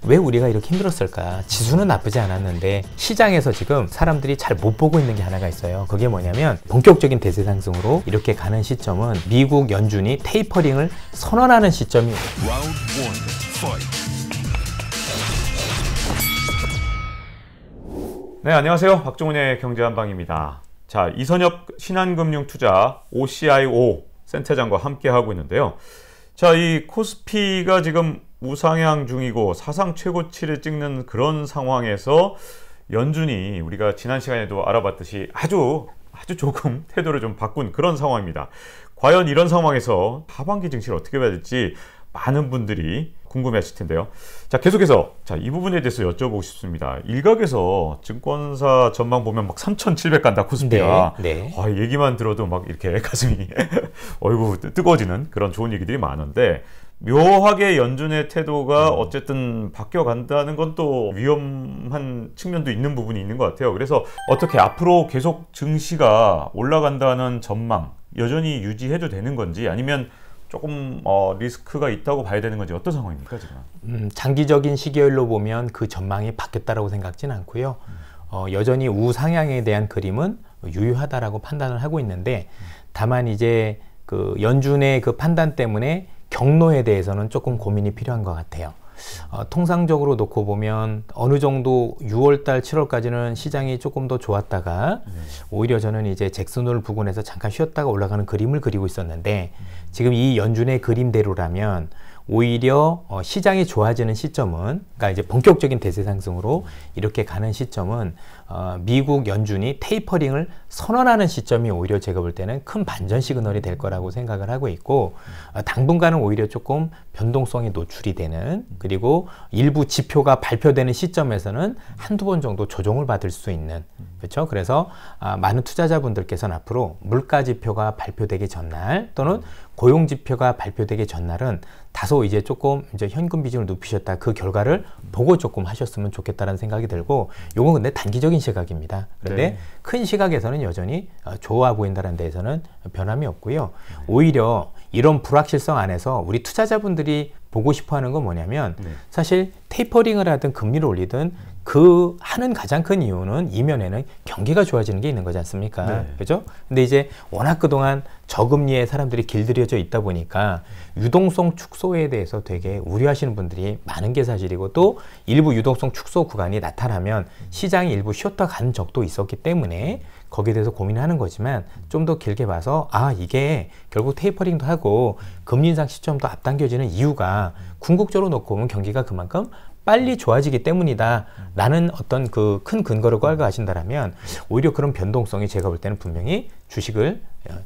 왜 우리가 이렇게 힘들었을까? 지수는 나쁘지 않았는데 시장에서 지금 사람들이 잘 못 보고 있는 게 하나가 있어요. 그게 뭐냐면 본격적인 대세 상승으로 이렇게 가는 시점은 미국 연준이 테이퍼링을 선언하는 시점이 네, 안녕하세요. 박종훈의 경제한방입니다. 자, 이선엽 신한금융투자 OCIO 센터장과 함께 하고 있는데요. 자, 이 코스피가 지금 우상향 중이고 사상 최고치를 찍는 그런 상황에서 연준이 우리가 지난 시간에도 알아봤듯이 아주 조금 태도를 좀 바꾼 그런 상황입니다. 과연 이런 상황에서 하반기 증시를 어떻게 봐야 될지 많은 분들이 궁금해하실 텐데요. 자, 계속해서 이 부분에 대해서 여쭤보고 싶습니다. 일각에서 증권사 전망 보면 막 3,700 간다 코스피가. 네. 얘기만 들어도 막 이렇게 가슴이 어이구 뜨거워지는 그런 좋은 얘기들이 많은데, 묘하게 연준의 태도가 어쨌든 바뀌어 간다는 건 또 위험한 측면도 있는 부분이 있는 것 같아요. 그래서 어떻게 앞으로 계속 증시가 올라간다는 전망 여전히 유지해도 되는 건지, 아니면 조금 리스크가 있다고 봐야 되는 건지, 어떤 상황입니까 지금? 장기적인 시계열로 보면 그 전망이 바뀌었다고 생각지는 않고요. 여전히 우상향에 대한 그림은 유효하다라고 판단을 하고 있는데, 다만 이제 그 연준의 그 판단 때문에 경로에 대해서는 조금 고민이 필요한 것 같아요. 통상적으로 놓고 보면 어느 정도 6월달, 7월까지는 시장이 조금 더 좋았다가 오히려 저는 이제 잭슨홀 부근에서 잠깐 쉬었다가 올라가는 그림을 그리고 있었는데, 지금 이 연준의 그림대로라면 오히려 시장이 좋아지는 시점은, 그러니까 이제 본격적인 대세 상승으로 이렇게 가는 시점은 미국 연준이 테이퍼링을 선언하는 시점이 오히려 제가 볼 때는 큰 반전 시그널이 될 거라고 생각을 하고 있고, 당분간은 오히려 조금 변동성이 노출이 되는, 그리고 일부 지표가 발표되는 시점에서는 한두 번 정도 조정을 받을 수 있는, 그렇죠? 그래서 많은 투자자분들께서는 앞으로 물가 지표가 발표되기 전날 또는 고용 지표가 발표되기 전날은 다소 이제 조금 이제 현금 비중을 높이셨다, 그 결과를 보고 조금 하셨으면 좋겠다는 생각이 들고, 요건 근데 단기적인 시각입니다. 그런데 네. 큰 시각에서는 여전히 좋아 보인다는 데에서는 변함이 없고요. 오히려 이런 불확실성 안에서 우리 투자자분들이 보고 싶어 하는 건 뭐냐면, 사실 테이퍼링을 하든 금리를 올리든 그 하는 가장 큰 이유는 이면에는 경기가 좋아지는 게 있는 거지 않습니까? 네. 그죠? 근데 이제 워낙 그동안 저금리에 사람들이 길들여져 있다 보니까 유동성 축소에 대해서 되게 우려하시는 분들이 많은 게 사실이고, 또 일부 유동성 축소 구간이 나타나면 시장이 일부 쉬었다 간 적도 있었기 때문에 거기에 대해서 고민하는 거지만, 좀 더 길게 봐서 이게 결국 테이퍼링도 하고 금리 인상 시점도 앞당겨지는 이유가 궁극적으로 놓고 보면 경기가 그만큼 빨리 좋아지기 때문이다 라는 어떤 그 큰 근거를 깔고 하신다라면, 오히려 그런 변동성이 제가 볼 때는 분명히 주식을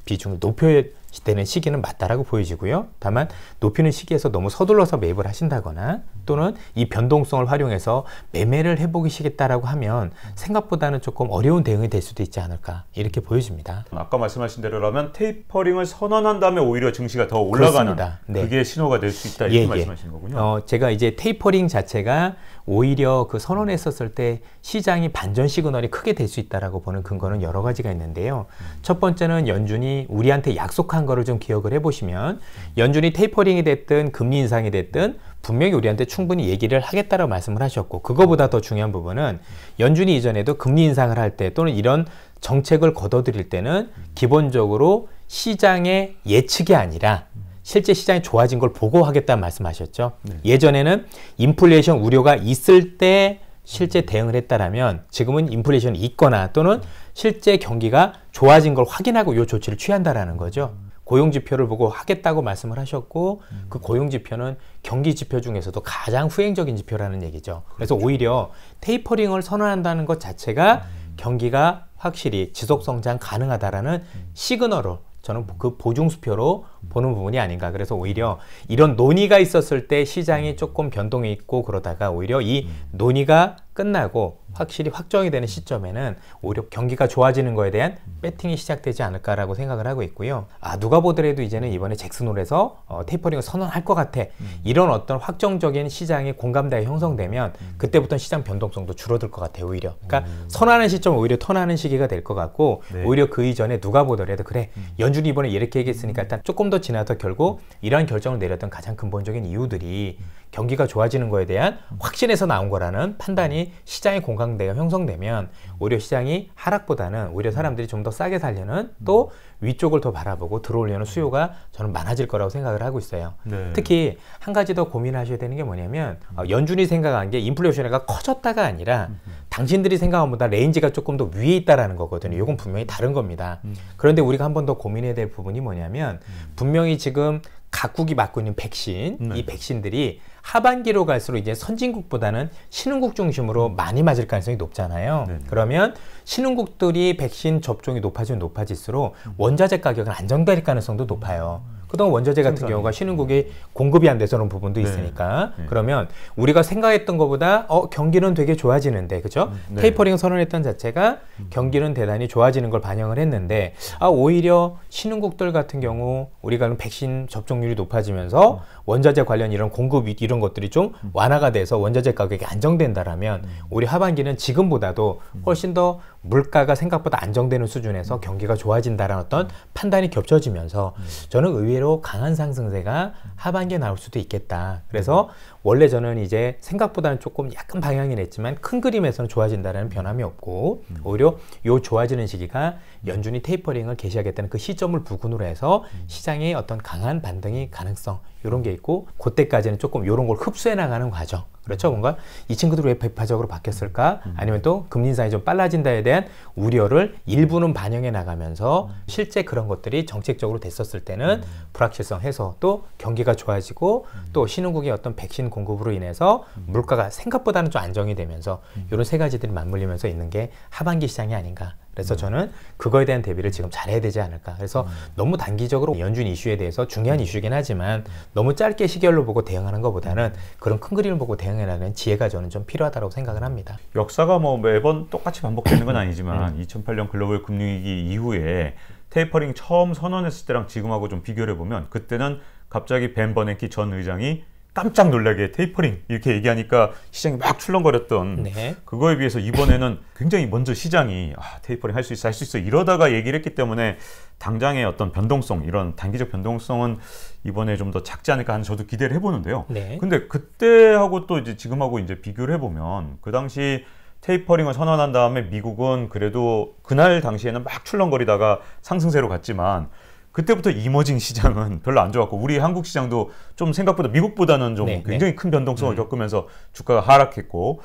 비중을 높여야 되는 시기는 맞다라고 보여지고요. 다만 높이는 시기에서 너무 서둘러서 매입을 하신다거나, 또는 이 변동성을 활용해서 매매를 해보시겠다라고 하면 생각보다는 조금 어려운 대응이 될 수도 있지 않을까, 이렇게 보여집니다. 아까 말씀하신 대로라면 테이퍼링을 선언한 다음에 오히려 증시가 더 올라가는, 네. 그게 신호가 될 수 있다, 이렇게 말씀하시는 거군요. 제가 이제 테이퍼링 자체가 오히려 그 선언했었을 때 시장이 반전 시그널이 크게 될 수 있다라고 보는 근거는 여러 가지가 있는데요. 첫 번째는 연준이 우리한테 약속한 거를 좀 기억을 해보시면, 연준이 테이퍼링이 됐든 금리 인상이 됐든 분명히 우리한테 충분히 얘기를 하겠다라고 말씀을 하셨고, 그거보다 더 중요한 부분은 연준이 이전에도 금리 인상을 할 때 또는 이런 정책을 걷어들일 때는 기본적으로 시장의 예측이 아니라 실제 시장이 좋아진 걸 보고 하겠다는 말씀하셨죠. 예전에는 인플레이션 우려가 있을 때 실제 대응을 했다라면, 지금은 인플레이션이 있거나 또는 실제 경기가 좋아진 걸 확인하고 이 조치를 취한다라는 거죠. 고용 지표를 보고 하겠다고 말씀을 하셨고, 그 고용 지표는 경기 지표 중에서도 가장 후행적인 지표라는 얘기죠. 그래서 오히려 테이퍼링을 선언한다는 것 자체가 경기가 확실히 지속 성장 가능하다라는 시그널로 저는 그 보증수표로 보는 부분이 아닌가. 그래서 오히려 이런 논의가 있었을 때 시장이 조금 변동이 있고, 그러다가 오히려 이 논의가 끝나고 확실히 확정이 되는 시점에는 오히려 경기가 좋아지는 거에 대한 배팅이 시작되지 않을까라고 생각을 하고 있고요. 누가 보더라도 이제는 이번에 잭슨홀에서 테이퍼링을 선언할 것 같아, 이런 어떤 확정적인 시장의 공감대가 형성되면 그때부터 시장 변동성도 줄어들 것 같아요. 오히려 그러니까 선언하는 시점은 오히려 턴하는 시기가 될 것 같고, 오히려 그 이전에 누가 보더라도 그래, 연준이 이번에 이렇게 얘기했으니까 일단 조금 더 지나서 결국 이러한 결정을 내렸던 가장 근본적인 이유들이 경기가 좋아지는 거에 대한 확신에서 나온 거라는 판단이 시장의 공감대가 형성되면 오히려 시장이 하락보다는 오히려 사람들이 좀 더 싸게 살려는 또 위쪽을 더 바라보고 들어오려는 수요가 저는 많아질 거라고 생각을 하고 있어요. 네. 특히 한 가지 더 고민하셔야 되는 게 뭐냐면 연준이 생각한 게 인플레이션가 커졌다가 아니라 당신들이 생각한 것보다 레인지가 조금 더 위에 있다라는 거거든요. 이건 분명히 다른 겁니다. 그런데 우리가 한 번 더 고민해야 될 부분이 뭐냐면 분명히 지금 각국이 맡고 있는 백신, 이 백신들이 하반기로 갈수록 이제 선진국보다는 신흥국 중심으로 많이 맞을 가능성이 높잖아요. 그러면 신흥국들이 백신 접종이 높아지면 높아질수록 원자재 가격은 안정될 가능성도 높아요. 그동안 원자재 같은 경우가 신흥국이 공급이 안 돼서 그런 부분도 있으니까 그러면 우리가 생각했던 것보다 경기는 되게 좋아지는데 그죠? 테이퍼링 선언했던 자체가 경기는 대단히 좋아지는 걸 반영을 했는데 오히려 신흥국들 같은 경우 우리가 백신 접종률이 높아지면서 원자재 관련 이런 공급 이런 것들이 좀 완화가 돼서 원자재 가격이 안정된다라면 오히려 하반기는 지금보다도 훨씬 더 물가가 생각보다 안정되는 수준에서 경기가 좋아진다라는 어떤 판단이 겹쳐지면서 저는 의외로 강한 상승세가 하반기에 나올 수도 있겠다. 그래서 원래 저는 이제 생각보다는 조금 약간 방향이 냈지만 큰 그림에서는 좋아진다라는 변함이 없고 오히려 요 좋아지는 시기가 연준이 테이퍼링을 개시하겠다는 그 시점을 부근으로 해서 시장의 어떤 강한 반등의 가능성 이런 게 있고 그때까지는 조금 이런 걸 흡수해 나가는 과정. 그렇죠. 뭔가 이 친구들 왜 백파적으로 바뀌었을까? 아니면 또 금리 인상이 좀 빨라진다에 대한 우려를 일부는 반영해 나가면서 실제 그런 것들이 정책적으로 됐었을 때는 불확실성 해소 또 경기가 좋아지고 또 신흥국의 어떤 백신 공급으로 인해서 물가가 생각보다는 좀 안정이 되면서 이런 세 가지들이 맞물리면서 있는 게 하반기 시장이 아닌가. 그래서 저는 그거에 대한 대비를 지금 잘해야 되지 않을까. 그래서 너무 단기적으로 연준 이슈에 대해서 중요한 이슈이긴 하지만 너무 짧게 시결로 보고 대응하는 것보다는 그런 큰 그림을 보고 대응해 나가는 지혜가 저는 좀 필요하다고 생각을 합니다. 역사가 뭐 매번 똑같이 반복되는 건 아니지만 2008년 글로벌 금융위기 이후에 테이퍼링 처음 선언했을 때랑 지금하고 좀 비교를 해보면 그때는 갑자기 벤 버냉키 전 의장이 깜짝 놀라게 테이퍼링 이렇게 얘기하니까 시장이 막 출렁거렸던 그거에 비해서 이번에는 굉장히 먼저 시장이 테이퍼링 할 수 있어 이러다가 얘기를 했기 때문에 당장의 어떤 변동성 이런 단기적 변동성은 이번에 좀 더 작지 않을까 하는 저도 기대를 해보는데요. 근데 그때하고 또 이제 지금하고 이제 비교를 해보면 그 당시 테이퍼링을 선언한 다음에 미국은 그래도 그날 당시에는 막 출렁거리다가 상승세로 갔지만 그때부터 이머징 시장은 별로 안 좋았고 우리 한국 시장도 좀 생각보다 미국보다는 좀 굉장히 큰 변동성을 겪으면서 주가가 하락했고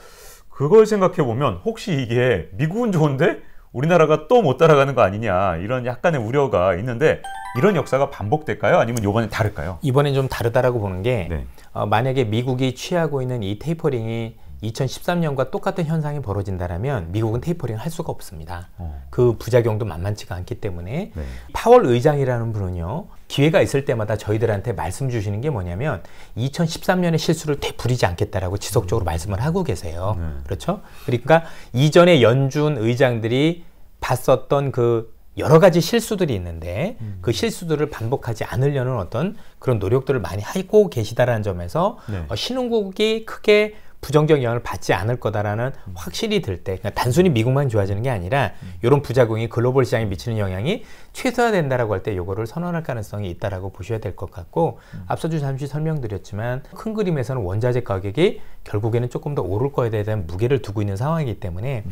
그걸 생각해 보면 혹시 이게 미국은 좋은데 우리나라가 또 못 따라가는 거 아니냐 이런 약간의 우려가 있는데 이런 역사가 반복될까요? 아니면 이번엔 다를까요? 이번엔 좀 다르다라고 보는 게 만약에 미국이 취하고 있는 이 테이퍼링이 2013년과 똑같은 현상이 벌어진다면 미국은 테이퍼링을 할 수가 없습니다. 그 부작용도 만만치가 않기 때문에 파월 의장이라는 분은요. 기회가 있을 때마다 저희들한테 말씀 주시는 게 뭐냐면 2013년의 실수를 되풀이지 않겠다라고 지속적으로 말씀을 하고 계세요. 그렇죠? 그러니까 이전에 연준 의장들이 봤었던 그 여러 가지 실수들이 있는데 그 실수들을 반복하지 않으려는 어떤 그런 노력들을 많이 하고 계시다라는 점에서 신흥국이 크게 부정적 영향을 받지 않을 거다라는 확실히 들 때 그러니까 단순히 미국만 좋아지는 게 아니라 이런 부작용이 글로벌 시장에 미치는 영향이 최소화된다라고 할 때 이거를 선언할 가능성이 있다라고 보셔야 될 것 같고 앞서도 잠시 설명드렸지만 큰 그림에서는 원자재 가격이 결국에는 조금 더 오를 거에 대한 무게를 두고 있는 상황이기 때문에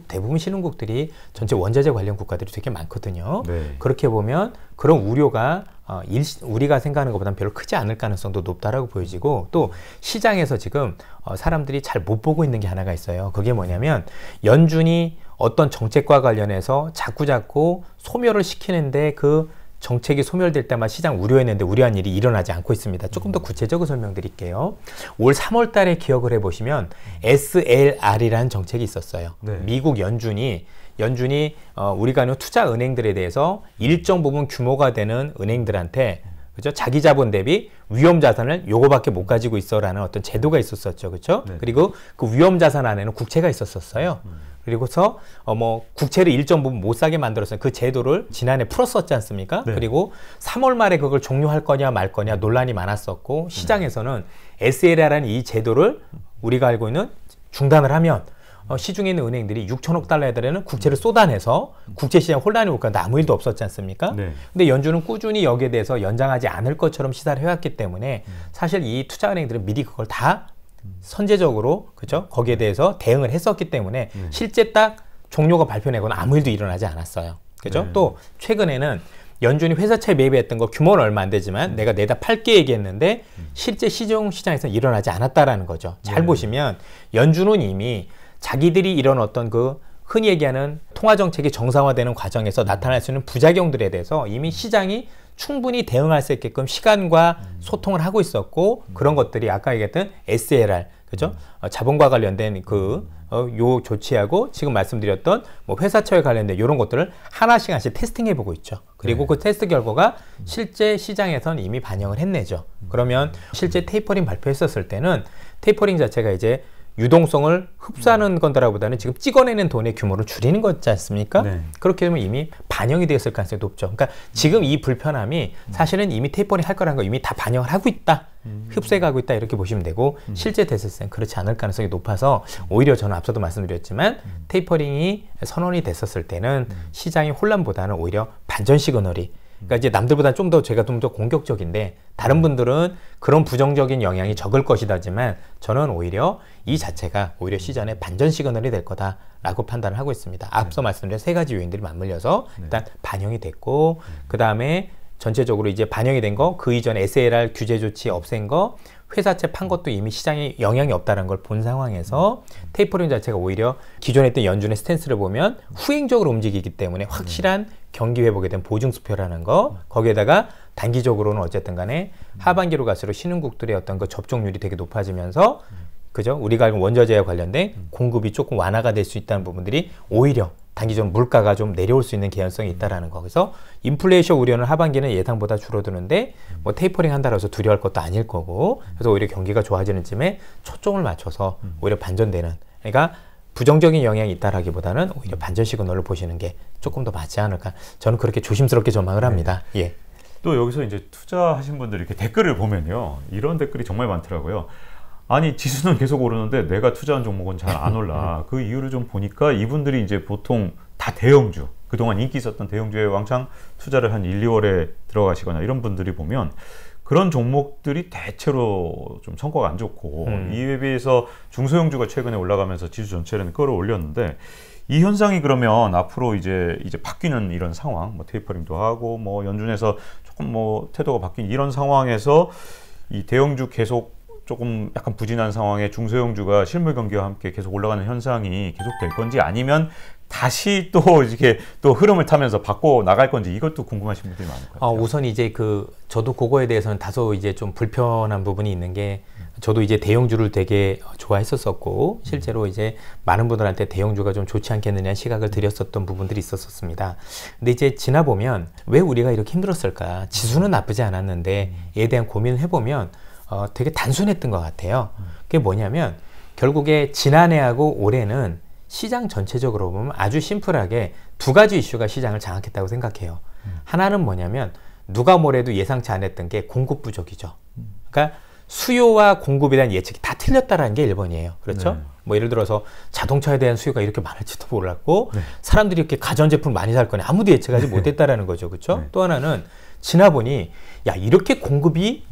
대부분 신흥국들이 전체 원자재 관련 국가들이 되게 많거든요. 그렇게 보면 그런 우려가 우리가 생각하는 것보다는 별로 크지 않을 가능성도 높다라고 보여지고 또 시장에서 지금 사람들이 잘 못 보고 있는 게 하나가 있어요. 그게 뭐냐면 연준이 어떤 정책과 관련해서 자꾸 소멸을 시키는데 그 정책이 소멸될 때마다 시장 우려했는데 우려한 일이 일어나지 않고 있습니다. 조금 더 구체적으로 설명드릴게요. 올 3월 달에 기억을 해보시면 SLR이라는 정책이 있었어요. 미국 연준이 우리가 아는 투자 은행들에 대해서 일정 부분 규모가 되는 은행들한테 그죠? 자기 자본 대비 위험 자산을 요거밖에 못 가지고 있어라는 어떤 제도가 있었었죠. 그렇죠? 그리고 그 위험 자산 안에는 국채가 있었어요. 그리고서 국채를 일정 부분 못 사게 만들었어요. 그 제도를 지난해 풀었었지 않습니까? 그리고 3월 말에 그걸 종료할 거냐 말 거냐 논란이 많았었고 시장에서는 SLR라는 이 제도를 우리가 알고 있는 중단을 하면 시중에 있는 은행들이 6천억 달러에 달하는 국채를 쏟아내서 국제시장 혼란이 올 건데 아무 일도 없었지 않습니까? 네. 근데 연준은 꾸준히 여기에 대해서 연장하지 않을 것처럼 시사를 해왔기 때문에 사실 이 투자은행들은 미리 그걸 다 선제적으로 그죠? 거기에 대해서 대응을 했었기 때문에 실제 딱 종료가 발표내고는 아무 일도 일어나지 않았어요. 그죠? 네. 또 최근에는 연준이 회사채 매입했던 거 규모는 얼마 안 되지만 내가 내다 팔게 얘기했는데 실제 시장에서 일어나지 않았다라는 거죠. 잘 보시면 연준은 이미 자기들이 이런 어떤 그 흔히 얘기하는 통화정책이 정상화되는 과정에서 나타날 수 있는 부작용들에 대해서 이미 시장이 충분히 대응할 수 있게끔 시간과 소통을 하고 있었고 그런 것들이 아까 얘기했던 SLR 그죠? 자본과 관련된 요 조치하고 지금 말씀드렸던 뭐 회사처에 관련된 이런 것들을 하나씩 테스팅해보고 있죠. 그리고 그 테스트 결과가 실제 시장에선 이미 반영을 했네죠. 그러면 실제 테이퍼링 발표했었을 때는 테이퍼링 자체가 이제 유동성을 흡수하는 건다라보다는 지금 찍어내는 돈의 규모를 줄이는 거지 않습니까? 네. 그렇게 되면 이미 반영이 되었을 가능성이 높죠. 그러니까 지금 이 불편함이 사실은 이미 테이퍼링 할 거라는 거 이미 다 반영을 하고 있다. 흡수해가고 있다 이렇게 보시면 되고 실제 됐을 때는 그렇지 않을 가능성이 높아서 오히려 저는 앞서도 말씀드렸지만 테이퍼링이 선언이 됐었을 때는 시장의 혼란보다는 오히려 반전 시그널이 그러니까 이제 남들보다 좀 더 제가 좀 더 공격적인데 다른 분들은 그런 부정적인 영향이 적을 것이다지만 저는 오히려 이 자체가 오히려 시장의 반전 시그널이 될 거다라고 판단을 하고 있습니다. 앞서 말씀드린 세 가지 요인들이 맞물려서 일단 반영이 됐고 그 다음에 전체적으로 이제 반영이 된 거, 그 이전에 SLR 규제 조치 없앤 거, 회사채 판 것도 이미 시장에 영향이 없다는 걸 본 상황에서 테이퍼링 자체가 오히려 기존에 했던 연준의 스탠스를 보면 후행적으로 움직이기 때문에 확실한 경기 회복에 대한 보증수표라는 거, 거기에다가 단기적으로는 어쨌든 간에 하반기로 갈수록 신흥국들의 어떤 그 접종률이 되게 높아지면서 그죠? 우리가 알고 원자재와 관련된 공급이 조금 완화가 될 수 있다는 부분들이 오히려 단기적으로 물가가 좀 내려올 수 있는 개연성이 있다라는 거. 그래서 인플레이션 우려는 하반기는 예상보다 줄어드는데 뭐 테이퍼링 한다고 해서 두려워할 것도 아닐 거고 그래서 오히려 경기가 좋아지는 쯤에 초점을 맞춰서 오히려 반전되는 그러니까 부정적인 영향이 있다라기보다는 오히려 반전 시그널을 보시는 게 조금 더 맞지 않을까. 저는 그렇게 조심스럽게 전망을 합니다. 예. 또 여기서 이제 투자하신 분들이 이렇게 댓글을 보면요. 이런 댓글이 정말 많더라고요. 아니 지수는 계속 오르는데 내가 투자한 종목은 잘 안 올라. 그 이유를 좀 보니까 이분들이 이제 보통 다 대형주, 그동안 인기 있었던 대형주에 왕창 투자를 한 1, 2월에 들어가시거나 이런 분들이 보면 그런 종목들이 대체로 좀 성과가 안 좋고 이에 비해서 중소형주가 최근에 올라가면서 지수 전체를 끌어올렸는데 이 현상이 그러면 앞으로 이제 바뀌는 이런 상황, 뭐 테이퍼링도 하고 뭐 연준에서 조금 뭐 태도가 바뀐 이런 상황에서 이 대형주 계속 조금 약간 부진한 상황에 중소형주가 실물 경기와 함께 계속 올라가는 현상이 계속될 건지 아니면 다시 또 이렇게 또 흐름을 타면서 바꿔 나갈 건지 이것도 궁금하신 분들이 많을 것 같아요. 우선 이제 저도 그거에 대해서는 다소 이제 좀 불편한 부분이 있는 게 저도 이제 대형주를 되게 좋아했었었고 실제로 이제 많은 분들한테 대형주가 좀 좋지 않겠느냐 시각을 드렸었던 부분들이 있었습니다. 근데 이제 지나보면 왜 우리가 이렇게 힘들었을까? 지수는 나쁘지 않았는데 이에 대한 고민을 해보면 되게 단순했던 것 같아요. 그게 뭐냐면 결국에 지난해하고 올해는 시장 전체적으로 보면 아주 심플하게 두 가지 이슈가 시장을 장악했다고 생각해요. 하나는 뭐냐면 누가 뭐래도 예상치 않았던 게 공급 부족이죠. 그러니까 수요와 공급에 대한 예측이 다 틀렸다라는 게 1번이에요. 그렇죠? 네. 뭐 예를 들어서 자동차에 대한 수요가 이렇게 많을지도 몰랐고 사람들이 이렇게 가전제품 많이 살 거냐 아무도 예측하지 못했다라는 거죠. 그렇죠? 또 하나는 지나보니 야 이렇게 공급이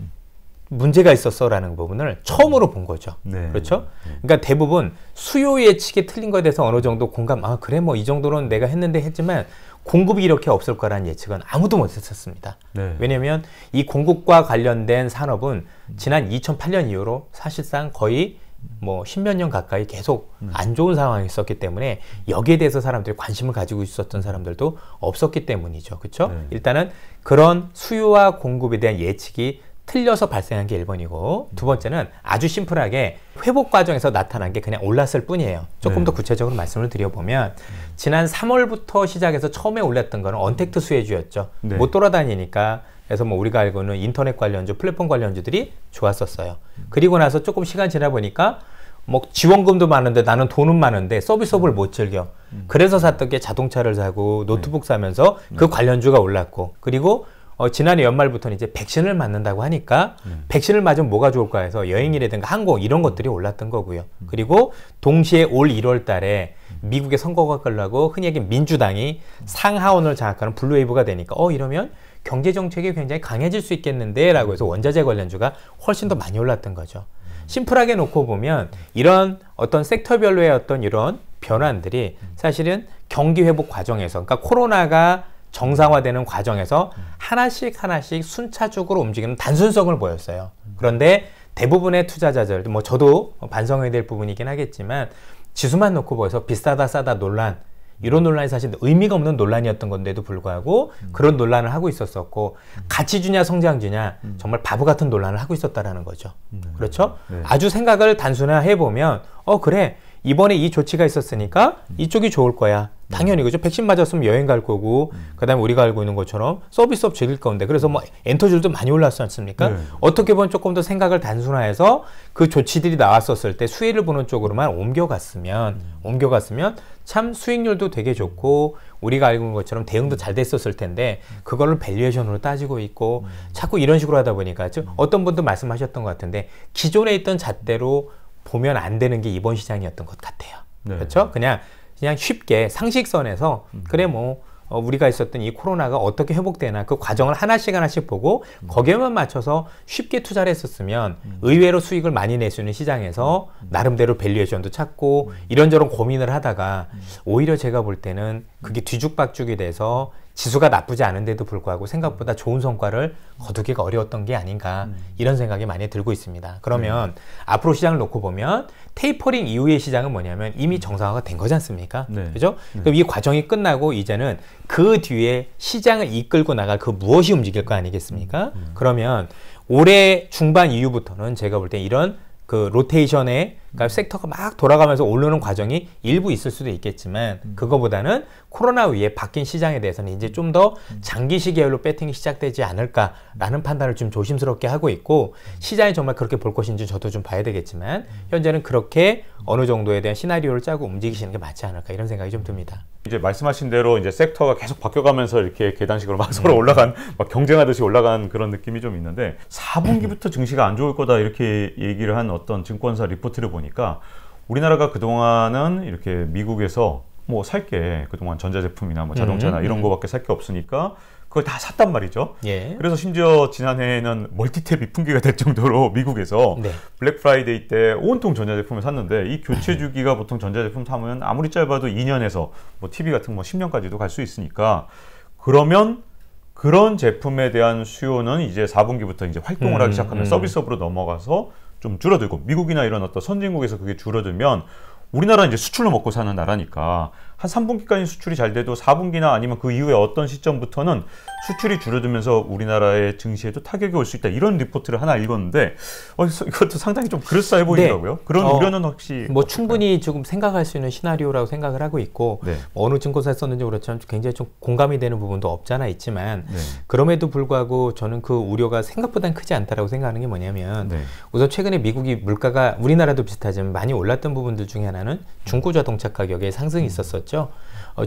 문제가 있었어라는 부분을 처음으로 본 거죠. 그렇죠? 그러니까 대부분 수요 예측이 틀린 거에 대해서 어느 정도 공감, 그래 뭐 이 정도는 내가 했는데 했지만 공급이 이렇게 없을 거라는 예측은 아무도 못했었습니다. 왜냐하면 이 공급과 관련된 산업은 지난 2008년 이후로 사실상 거의 뭐 10몇 년 가까이 계속 안 좋은 상황이 있었기 때문에 여기에 대해서 사람들이 관심을 가지고 있었던 사람들도 없었기 때문이죠. 그렇죠? 일단은 그런 수요와 공급에 대한 예측이 틀려서 발생한 게 1번이고 두 번째는 아주 심플하게 회복 과정에서 나타난 게 그냥 올랐을 뿐이에요. 조금 더 구체적으로 말씀을 드려보면 지난 3월부터 시작해서 처음에 올랐던 거는 언택트 수혜주였죠. 못 돌아다니니까 그래서 뭐 우리가 알고는 인터넷 관련주, 플랫폼 관련주들이 좋았었어요. 그리고 나서 조금 시간 지나 보니까 뭐 지원금도 많은데 나는 돈은 많은데 서비스업을 못 즐겨. 그래서 샀던 게 자동차를 사고 노트북 사면서 그 관련주가 올랐고 그리고 지난해 연말부터는 이제 백신을 맞는다고 하니까 백신을 맞으면 뭐가 좋을까 해서 여행이라든가 항공 이런 것들이 올랐던 거고요. 그리고 동시에 올 1월 달에 미국의 선거가 끝나고 흔히 얘기하는 민주당이 상하원을 장악하는 블루웨이브가 되니까 이러면 경제 정책이 굉장히 강해질 수 있겠는데 라고 해서 원자재 관련주가 훨씬 더 많이 올랐던 거죠. 심플하게 놓고 보면 이런 어떤 섹터별로의 어떤 이런 변환들이 사실은 경기 회복 과정에서, 그러니까 코로나가 정상화되는 과정에서 하나씩 순차적으로 움직이는 단순성을 보였어요. 그런데 대부분의 투자자들, 뭐 저도 반성해야 될 부분이긴 하겠지만 지수만 놓고 보여서 비싸다 싸다 논란, 이런 논란이 사실 의미가 없는 논란이었던 건데도 불구하고 그런 논란을 하고 있었었고, 가치주냐 성장주냐 정말 바보 같은 논란을 하고 있었다라는 거죠. 그렇죠? 네. 아주 생각을 단순화해보면 그래, 이번에 이 조치가 있었으니까 이쪽이 좋을 거야. 당연히 그죠. 백신 맞았으면 여행 갈 거고, 그다음에 우리가 알고 있는 것처럼 서비스업 즐길 건데, 그래서 뭐 엔터줄도 많이 올랐지 않습니까? 네. 어떻게 보면 조금 더 생각을 단순화해서 그 조치들이 나왔었을 때 수혜를 보는 쪽으로만 옮겨갔으면 참 수익률도 되게 좋고 우리가 알고 있는 것처럼 대응도 잘 됐었을 텐데, 그거를 밸류에이션으로 따지고 있고 자꾸 이런 식으로 하다 보니까 어떤 분도 말씀하셨던 것 같은데, 기존에 있던 잣대로 보면 안 되는 게 이번 시장이었던 것 같아요. 네. 그렇죠? 그냥 쉽게 상식선에서 그래 뭐 우리가 있었던 이 코로나가 어떻게 회복되나 그 과정을 하나씩 보고 거기에만 맞춰서 쉽게 투자를 했었으면 의외로 수익을 많이 낼 수 있는 시장에서 나름대로 밸류에이션도 찾고 이런저런 고민을 하다가 오히려 제가 볼 때는 그게 뒤죽박죽이 돼서 지수가 나쁘지 않은데도 불구하고 생각보다 좋은 성과를 거두기가 어려웠던 게 아닌가, 이런 생각이 많이 들고 있습니다. 그러면 앞으로 시장을 놓고 보면 테이퍼링 이후의 시장은 뭐냐면 이미 정상화가 된 거지 않습니까? 네. 그죠? 그럼 이 과정이 끝나고 이제는 그 뒤에 시장을 이끌고 나갈 그 무엇이 움직일 거 아니겠습니까? 그러면 올해 중반 이후부터는 제가 볼 때 이런 그 로테이션에, 그러니까 섹터가 막 돌아가면서 오르는 과정이 일부 있을 수도 있겠지만, 그거보다는 코로나 위에 바뀐 시장에 대해서는 이제 좀 더 장기 시계열로 배팅이 시작되지 않을까라는 판단을 좀 조심스럽게 하고 있고, 시장이 정말 그렇게 볼 것인지 저도 좀 봐야 되겠지만 현재는 그렇게 어느 정도에 대한 시나리오를 짜고 움직이시는 게 맞지 않을까, 이런 생각이 좀 듭니다. 이제 말씀하신 대로 이제 섹터가 계속 바뀌어가면서 이렇게 계단식으로 막 서로 올라간, 막 경쟁하듯이 올라간 그런 느낌이 좀 있는데, 4분기부터 증시가 안 좋을 거다 이렇게 얘기를 한 어떤 증권사 리포트를 보니까 우리나라가 그동안은 이렇게 미국에서 뭐 살 게 그동안 전자제품이나 뭐 자동차나 이런 거밖에 살 게 없으니까 그걸 다 샀단 말이죠. 예. 그래서 심지어 지난해에는 멀티탭 비품기가 될 정도로 미국에서 네. 블랙 프라이데이 때 온통 전자제품을 샀는데, 이 교체 주기가 보통 전자제품 사면 아무리 짧아도 2년에서 뭐 TV 같은 뭐 10년까지도 갈 수 있으니까, 그러면 그런 제품에 대한 수요는 이제 4분기부터 이제 활동을 하기 시작하면 서비스업으로 넘어가서 좀 줄어들고, 미국이나 이런 어떤 선진국에서 그게 줄어들면 우리나라는 이제 수출로 먹고 사는 나라니까 한 3분기까지 수출이 잘 돼도 4분기나 아니면 그 이후에 어떤 시점부터는 수출이 줄어들면서 우리나라의 증시에도 타격이 올 수 있다, 이런 리포트를 하나 읽었는데 이것도 상당히 좀 그럴싸해 보이더라고요. 네. 그런 우려는 혹시 뭐 충분히 조금 생각할 수 있는 시나리오라고 생각을 하고 있고, 네. 어느 증권사에 썼는지 그렇지만 굉장히 좀 공감이 되는 부분도 없잖아 있지만, 네. 그럼에도 불구하고 저는 그 우려가 생각보다는 크지 않다라고 생각하는 게 뭐냐면, 네. 우선 최근에 미국이 물가가 우리나라도 비슷하지만 많이 올랐던 부분들 중에 하나는 중고 자동차 가격의 상승이 있었었죠.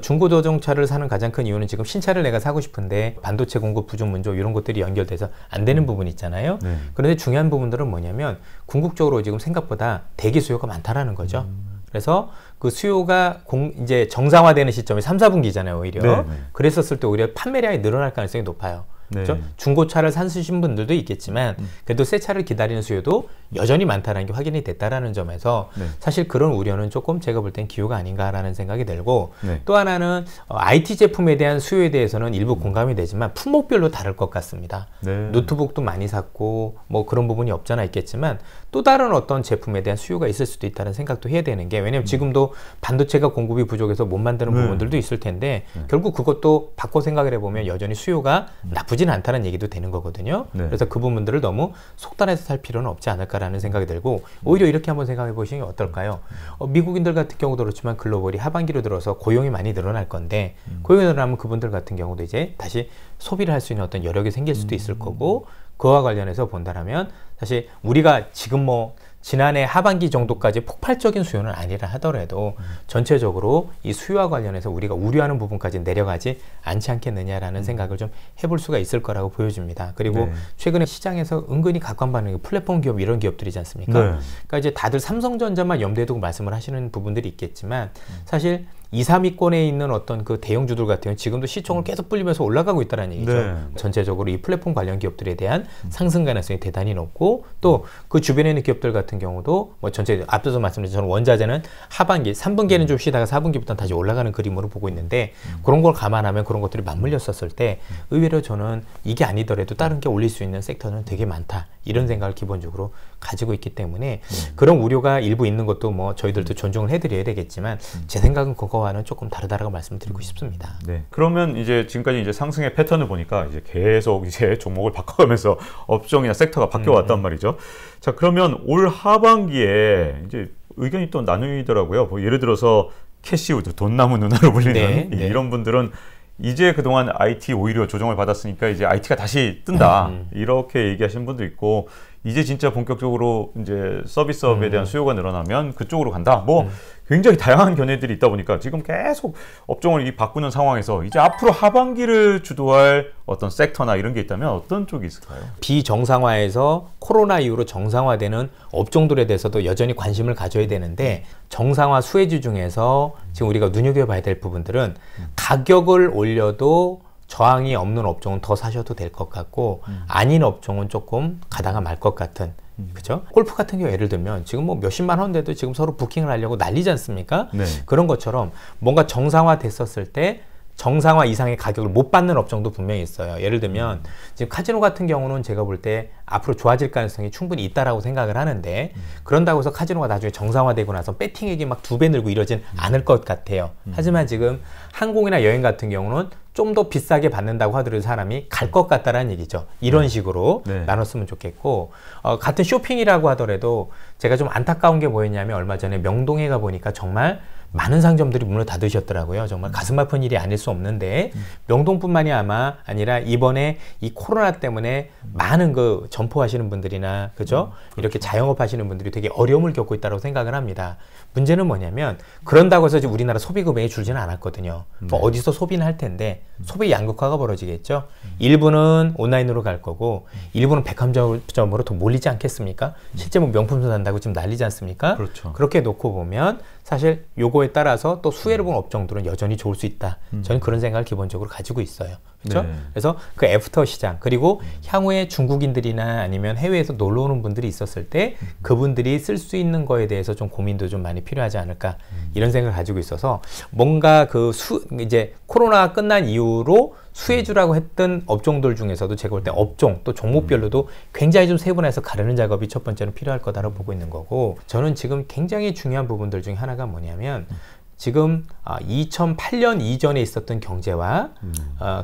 중고 자동차를 사는 가장 큰 이유는 지금 신차를 내가 사고 싶은데 반도체 공급 부족 문제 이런 것들이 연결돼서 안 되는 부분 있잖아요. 네. 그런데 중요한 부분들은 뭐냐면 궁극적으로 지금 생각보다 대기 수요가 많다라는 거죠. 그래서 그 수요가 이제 정상화되는 시점이 3, 4분기잖아요, 오히려. 네. 그랬었을 때 오히려 판매량이 늘어날 가능성이 높아요. 네. 그렇죠? 중고차를 사시신 분들도 있겠지만 그래도 새 차를 기다리는 수요도 여전히 많다는 게 확인이 됐다라는 점에서 네. 사실 그런 우려는 조금 제가 볼 땐 기우가 아닌가라는 생각이 들고, 네. 또 하나는 IT 제품에 대한 수요에 대해서는 일부 공감이 되지만 품목별로 다를 것 같습니다. 네. 노트북도 많이 샀고 뭐 그런 부분이 없잖아 있겠지만 또 다른 어떤 제품에 대한 수요가 있을 수도 있다는 생각도 해야 되는 게, 왜냐면 지금도 반도체가 공급이 부족해서 못 만드는 부분들도 있을 텐데 결국 그것도 바꿔 생각을 해보면 여전히 수요가 나쁘진 않다는 얘기도 되는 거거든요. 네. 그래서 그 부분들을 너무 속단해서 살 필요는 없지 않을까라는 생각이 들고, 오히려 이렇게 한번 생각해 보시면 어떨까요? 미국인들 같은 경우도 그렇지만 글로벌이 하반기로 들어서 고용이 많이 늘어날 건데, 고용이 늘어나면 그분들 같은 경우도 이제 다시 소비를 할 수 있는 어떤 여력이 생길 수도 있을 거고, 그와 관련해서 본다라면 사실 우리가 지금 뭐 지난해 하반기 정도까지 폭발적인 수요는 아니라 하더라도 전체적으로 이 수요와 관련해서 우리가 우려하는 부분까지 내려가지 않지 않겠느냐라는 생각을 좀 해볼 수가 있을 거라고 보여집니다. 그리고 네. 최근에 시장에서 은근히 각광받는 플랫폼 기업 이런 기업들이지 않습니까? 네. 그러니까 이제 다들 삼성전자만 염두에 두고 말씀을 하시는 부분들이 있겠지만 사실 2, 3위권에 있는 어떤 그 대형주들 같은 경우는 지금도 시총을 계속 불리면서 올라가고 있다는 얘기죠. 네. 전체적으로 이 플랫폼 관련 기업들에 대한 상승 가능성이 대단히 높고 또 그 주변에 있는 기업들 같은 경우도 뭐 전체 앞서서 말씀드린 저는 원자재는 하반기, 3분기에는 좀 쉬다가 4분기부터는 다시 올라가는 그림으로 보고 있는데 그런 걸 감안하면 그런 것들이 맞물렸었을 때 의외로 저는 이게 아니더라도 다른 게 올릴 수 있는 섹터는 되게 많다. 이런 생각을 기본적으로 가지고 있기 때문에 그런 우려가 일부 있는 것도 뭐 저희들도 존중을 해드려야 되겠지만 제 생각은 그거와는 조금 다르다라고 말씀드리고 싶습니다. 네. 그러면 이제 지금까지 이제 상승의 패턴을 보니까 이제 계속 이제 종목을 바꿔가면서 업종이나 섹터가 바뀌어왔단 말이죠. 자, 그러면 올 하반기에 이제 의견이 또 나뉘더라고요. 뭐 예를 들어서 캐시우드, 돈나무 누나로 불리는 네, 네. 이런 분들은 이제 그동안 IT 오히려 조정을 받았으니까 이제 IT가 다시 뜬다. 이렇게 얘기하시는 분도 있고 이제 진짜 본격적으로 이제 서비스업에 대한 수요가 늘어나면 그쪽으로 간다. 뭐 굉장히 다양한 견해들이 있다 보니까 지금 계속 업종을 이 바꾸는 상황에서 이제 앞으로 하반기를 주도할 어떤 섹터나 이런 게 있다면 어떤 쪽이 있을까요? 비정상화에서 코로나 이후로 정상화되는 업종들에 대해서도 여전히 관심을 가져야 되는데 정상화 수혜주 중에서 지금 우리가 눈여겨봐야 될 부분들은 가격을 올려도 저항이 없는 업종은 더 사셔도 될 것 같고 아닌 업종은 조금 가다가 말 것 같은 그죠? 골프 같은 경우 예를 들면 지금 뭐 몇십만 원대도 지금 서로 부킹을 하려고 난리지 않습니까? 네. 그런 것처럼 뭔가 정상화 됐었을 때 정상화 이상의 가격을 못 받는 업종도 분명히 있어요. 예를 들면 지금 카지노 같은 경우는 제가 볼 때 앞으로 좋아질 가능성이 충분히 있다라고 생각을 하는데 그런다고 해서 카지노가 나중에 정상화되고 나서 배팅액이 막 2배 늘고 이러진 않을 것 같아요. 하지만 지금 항공이나 여행 같은 경우는 좀 더 비싸게 받는다고 하더라도 사람이 갈 것 같다라는 얘기죠. 이런 식으로 네. 나눴으면 좋겠고 같은 쇼핑이라고 하더라도 제가 좀 안타까운 게 뭐였냐면 얼마 전에 명동에 가보니까 정말 많은 상점들이 문을 닫으셨더라고요. 정말 가슴 아픈 일이 아닐 수 없는데 명동뿐만이 아니라 이번에 이 코로나 때문에 많은 그 점포하시는 분들이나 그죠? 이렇게 자영업 하시는 분들이 되게 어려움을 겪고 있다고 생각을 합니다. 문제는 뭐냐면 그런다고 해서 지금 우리나라 소비 금액이 줄지는 않았거든요. 뭐 어디서 소비는 할 텐데 소비 양극화가 벌어지겠죠. 일부는 온라인으로 갈 거고 일부는 백화점으로 더 몰리지 않겠습니까? 실제 뭐 명품도 산다고 지금 난리지 않습니까? 그렇죠. 그렇게 놓고 보면 사실 요거에 따라서 또 수혜를 본 업종들은 여전히 좋을 수 있다. 저는 그런 생각을 기본적으로 가지고 있어요. 그렇죠? 네. 그래서 그 애프터 시장 그리고 향후에 중국인들이나 아니면 해외에서 놀러 오는 분들이 있었을 때 그분들이 쓸 수 있는 거에 대해서 좀 고민도 좀 많이 필요하지 않을까 이런 생각을 가지고 있어서 뭔가 그 이제 코로나가 끝난 이후로 수혜주라고 했던 업종들 중에서도 제가 볼 때 업종 또 종목별로도 굉장히 좀 세분화해서 가르는 작업이 첫 번째로 필요할 거다라고 보고 있는 거고 저는 지금 굉장히 중요한 부분들 중에 하나가 뭐냐면 지금 2008년 이전에 있었던 경제와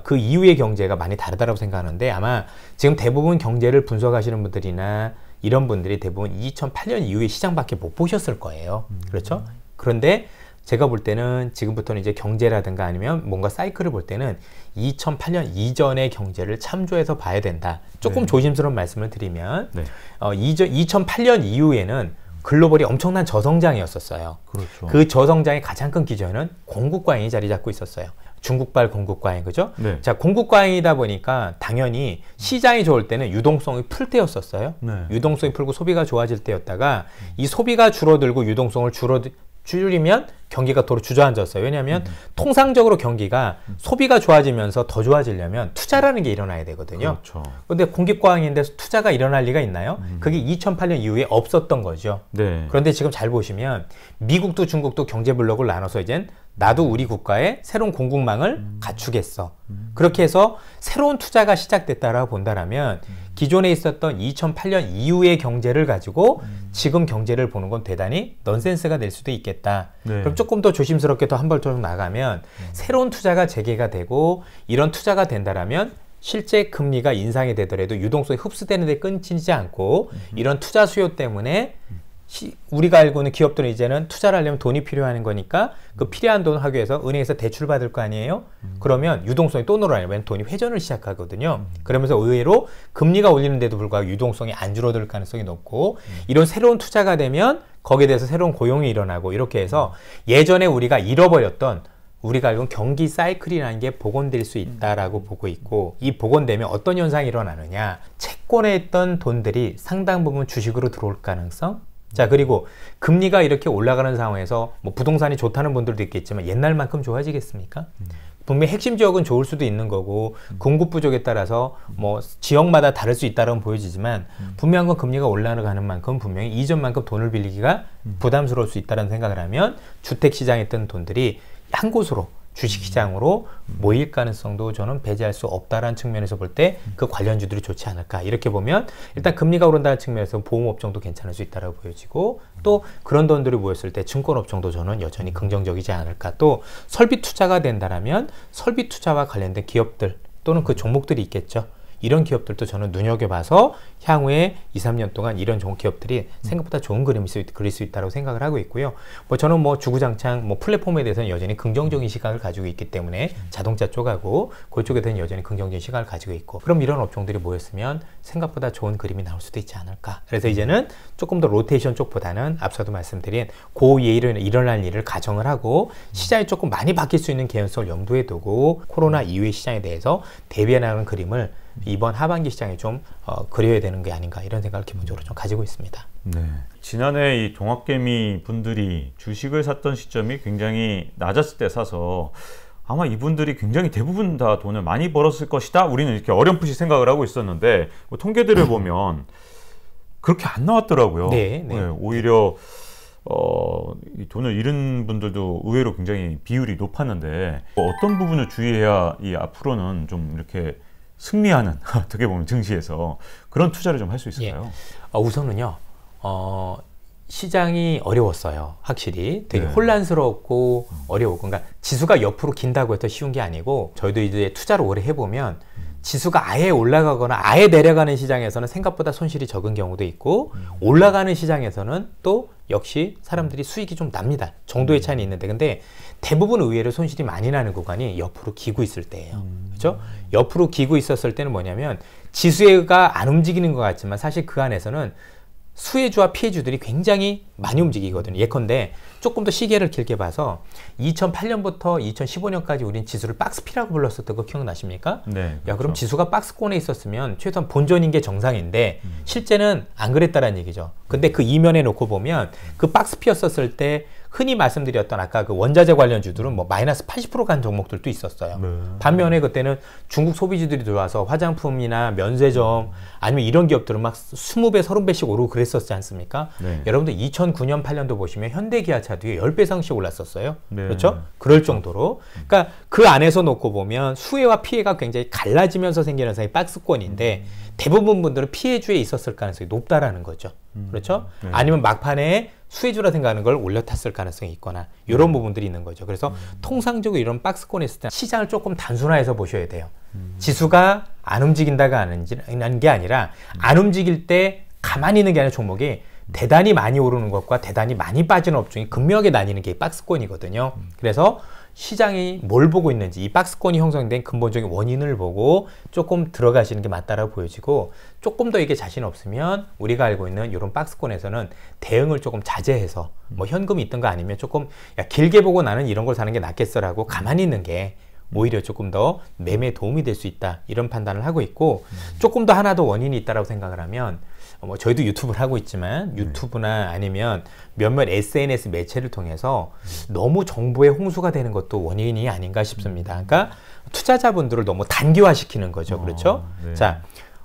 그 이후의 경제가 많이 다르다고 생각하는데 아마 지금 대부분 경제를 분석하시는 분들이나 이런 분들이 대부분 2008년 이후의 시장밖에 못 보셨을 거예요. 그렇죠? 그런데 제가 볼 때는 지금부터는 이제 경제라든가 아니면 뭔가 사이클을 볼 때는 2008년 이전의 경제를 참조해서 봐야 된다. 조금 네. 조심스러운 말씀을 드리면 네. 2008년 이후에는 글로벌이 엄청난 저성장이었었어요. 그렇죠. 그 저성장의 가장 큰 기저는 공급 과잉이 자리 잡고 있었어요. 중국발 공급 과잉, 그죠? 네. 자, 공급 과잉이다 보니까 당연히 시장이 좋을 때는 유동성이 풀 때였었어요. 네. 유동성이 풀고 소비가 좋아질 때였다가 이 소비가 줄어들고 유동성을 줄이면 경기가 도로 주저앉았어요. 왜냐하면 통상적으로 경기가 소비가 좋아지면서 더 좋아지려면 투자라는 게 일어나야 되거든요. 그렇죠. 근데 공급 과잉인데 투자가 일어날 리가 있나요? 그게 2008년 이후에 없었던 거죠. 네. 그런데 지금 잘 보시면 미국도 중국도 경제 블록을 나눠서 이젠 나도 우리 국가에 새로운 공급망을 갖추겠어. 그렇게 해서 새로운 투자가 시작됐다라고 본다라면 기존에 있었던 2008년 이후의 경제를 가지고 지금 경제를 보는 건 대단히 넌센스가 될 수도 있겠다. 네. 그럼 조금 더 조심스럽게 더 한 발 더 나가면 새로운 투자가 재개가 되고 이런 투자가 된다라면 실제 금리가 인상이 되더라도 유동성이 흡수되는 데 끊이지 않고 이런 투자 수요 때문에 우리가 알고 있는 기업들은 이제는 투자를 하려면 돈이 필요한 거니까 그 필요한 돈을 하기 위해서 은행에서 대출 받을 거 아니에요? 그러면 유동성이 또 늘어나면 돈이 회전을 시작하거든요. 그러면서 의외로 금리가 올리는데도 불구하고 유동성이 안 줄어들 가능성이 높고 이런 새로운 투자가 되면 거기에 대해서 새로운 고용이 일어나고 이렇게 해서 예전에 우리가 잃어버렸던 우리가 알고 있는 경기 사이클이라는 게 복원될 수 있다라고 보고 있고 이 복원되면 어떤 현상이 일어나느냐 채권에 있던 돈들이 상당 부분 주식으로 들어올 가능성 자 그리고 금리가 이렇게 올라가는 상황에서 뭐 부동산이 좋다는 분들도 있겠지만 옛날만큼 좋아지겠습니까? 분명히 핵심 지역은 좋을 수도 있는 거고 공급 부족에 따라서 뭐 지역마다 다를 수 있다고 보여지지만 분명한 건 금리가 올라가는 만큼 분명히 이전만큼 돈을 빌리기가 부담스러울 수 있다는 생각을 하면 주택시장에 있던 돈들이 한 곳으로 주식시장으로 모일 가능성도 저는 배제할 수 없다라는 측면에서 볼 때 그 관련주들이 좋지 않을까 이렇게 보면 일단 금리가 오른다는 측면에서 보험업종도 괜찮을 수 있다고 보여지고 또 그런 돈들이 모였을 때 증권업종도 저는 여전히 긍정적이지 않을까 또 설비 투자가 된다라면 설비 투자와 관련된 기업들 또는 그 종목들이 있겠죠. 이런 기업들도 저는 눈여겨봐서 향후에 2, 3년 동안 이런 좋은 기업들이 생각보다 좋은 그림을 그릴 수 있다고 생각을 하고 있고요. 뭐 저는 뭐 주구장창 뭐 플랫폼에 대해서는 여전히 긍정적인 시각을 가지고 있기 때문에 자동차 쪽하고 그쪽에 대해서는 여전히 긍정적인 시각을 가지고 있고 그럼 이런 업종들이 모였으면 생각보다 좋은 그림이 나올 수도 있지 않을까. 그래서 이제는 조금 더 로테이션 쪽보다는 앞서도 말씀드린 고위에 일어날 일을 가정을 하고 시장이 조금 많이 바뀔 수 있는 개연성을 염두에 두고 코로나 이후의 시장에 대해서 대비해 나가는 그림을 이번 하반기 시장에 좀 그려야 되는 게 아닌가 이런 생각을 기본적으로 좀 가지고 있습니다. 네. 지난해 이 동학개미 분들이 주식을 샀던 시점이 굉장히 낮았을 때 사서 아마 이분들이 굉장히 대부분 다 돈을 많이 벌었을 것이다. 우리는 이렇게 어렴풋이 생각을 하고 있었는데 뭐 통계들을 보면 그렇게 안 나왔더라고요. 네. 네, 오히려 이 돈을 잃은 분들도 의외로 굉장히 비율이 높았는데 어떤 부분을 주의해야 이 앞으로는 좀 이렇게 승리하는 어떻게 보면 증시에서 그런 투자를 좀 할 수 있을까요? 예. 우선은요 시장이 어려웠어요. 확실히 되게 네. 혼란스럽고 어려웠고 그러니까 지수가 옆으로 긴다고 해서 쉬운 게 아니고 저희도 이제 투자를 오래 해보면 지수가 아예 올라가거나 아예 내려가는 시장에서는 생각보다 손실이 적은 경우도 있고 올라가는 시장에서는 또 역시 사람들이 수익이 좀 납니다. 정도의 차이는 있는데 근데 대부분 의외로 손실이 많이 나는 구간이 옆으로 기고 있을 때예요. 그렇죠? 옆으로 기고 있었을 때는 뭐냐면 지수가 안 움직이는 것 같지만 사실 그 안에서는 수혜주와 피해주들이 굉장히 많이 움직이거든요. 예컨대 조금 더 시계를 길게 봐서 2008년부터 2015년까지 우린 지수를 박스피라고 불렀었던 거 기억나십니까? 네. 야, 그렇죠. 그럼 지수가 박스권에 있었으면 최소한 본전인 게 정상인데 실제는 안 그랬다라는 얘기죠. 근데 그 이면에 놓고 보면 그 박스피였었을 때 흔히 말씀드렸던 아까 그 원자재 관련주들은 뭐 마이너스 80% 간 종목들도 있었어요. 네. 반면에 그때는 중국 소비주들이 들어와서 화장품이나 면세점 아니면 이런 기업들은 막 20배, 30배씩 오르고 그랬었지 않습니까? 네. 여러분들 2009년, 8년도 보시면 현대기아차도 10배 상씩 올랐었어요. 네. 그렇죠? 그럴 정도로. 그러니까 그 안에서 놓고 보면 수혜와 피해가 굉장히 갈라지면서 생기는 현상이 박스권인데 대부분 분들은 피해주에 있었을 가능성이 높다라는 거죠. 그렇죠? 네. 아니면 막판에 수혜주라 생각하는 걸 올려탔을 가능성이 있거나 이런 부분들이 있는 거죠. 그래서 통상적으로 이런 박스권에 있을 때 시장을 조금 단순화해서 보셔야 돼요. 지수가 안 움직인다가 아닌 게 아니라 안 움직일 때 가만히 있는 게 아니라 종목이 대단히 많이 오르는 것과 대단히 많이 빠지는 업종이 극명하게 나뉘는 게 박스권이거든요. 그래서 시장이 뭘 보고 있는지 이 박스권이 형성된 근본적인 원인을 보고 조금 들어가시는 게 맞다라고 보여지고 조금 더 이게 자신 없으면 우리가 알고 있는 이런 박스권에서는 대응을 조금 자제해서 뭐 현금이 있던가 아니면 조금 야 길게 보고 나는 이런 걸 사는 게 낫겠어라고 가만히 있는 게 오히려 조금 더 매매에 도움이 될 수 있다 이런 판단을 하고 있고 조금 더 하나 더 원인이 있다라고 생각을 하면 뭐 저희도 유튜브를 하고 있지만 유튜브나 아니면 몇몇 SNS 매체를 통해서 너무 정보의 홍수가 되는 것도 원인이 아닌가 싶습니다. 그러니까 투자자분들을 너무 단기화시키는 거죠. 그렇죠? 네. 자,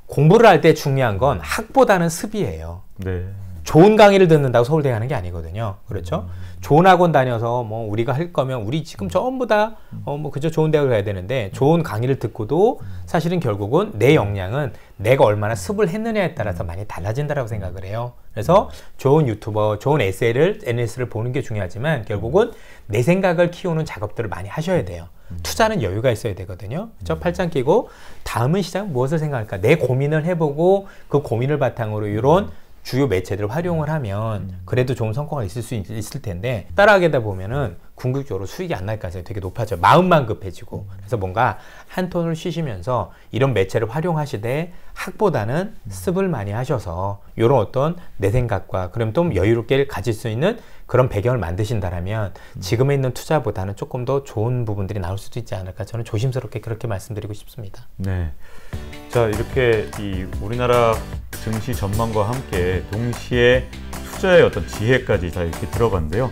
공부를 할 때 중요한 건 학보다는 습이에요. 네. 좋은 강의를 듣는다고 서울대 가는 게 아니거든요. 그렇죠? 좋은 학원 다녀서 뭐 우리가 할 거면 우리 지금 전부 다 뭐 그저 좋은 대학을 가야 되는데 좋은 강의를 듣고도 사실은 결국은 내 역량은 내가 얼마나 습을 했느냐에 따라서 많이 달라진다라고 생각을 해요. 그래서 좋은 유튜버, 좋은 SNS를 보는 게 중요하지만 결국은 내 생각을 키우는 작업들을 많이 하셔야 돼요. 투자는 여유가 있어야 되거든요. 그렇죠? 팔짱 끼고 다음은 시장 무엇을 생각할까? 내 고민을 해보고 그 고민을 바탕으로 이런 주요 매체들을 활용을 하면 그래도 좋은 성과가 있을 수 있을 텐데 따라하게 되다 보면은 궁극적으로 수익이 안 날 가능성이 되게 높아져요. 마음만 급해지고. 그래서 뭔가 한 톤을 쉬시면서 이런 매체를 활용하시되 학보다는 습을 많이 하셔서 이런 어떤 내 생각과 그럼 좀 여유롭게 가질 수 있는 그런 배경을 만드신다라면 지금에 있는 투자보다는 조금 더 좋은 부분들이 나올 수도 있지 않을까, 저는 조심스럽게 그렇게 말씀드리고 싶습니다. 네. 자, 이렇게 이 우리나라 증시 전망과 함께 동시에 투자의 어떤 지혜까지 다 이렇게 들어봤는데요.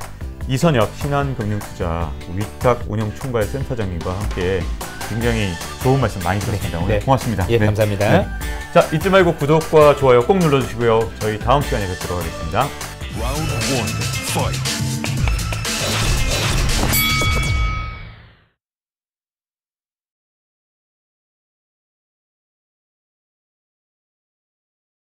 이선엽 신한금융투자 위탁운영총괄 센터장님과 함께 굉장히 좋은 말씀 많이 들었습니다. 오늘 네. 고맙습니다. 예, 감사합니다. 네. 자, 잊지 말고 구독과 좋아요 꼭 눌러주시고요. 저희 다음 시간에 뵙도록 하겠습니다. Round 1, fight.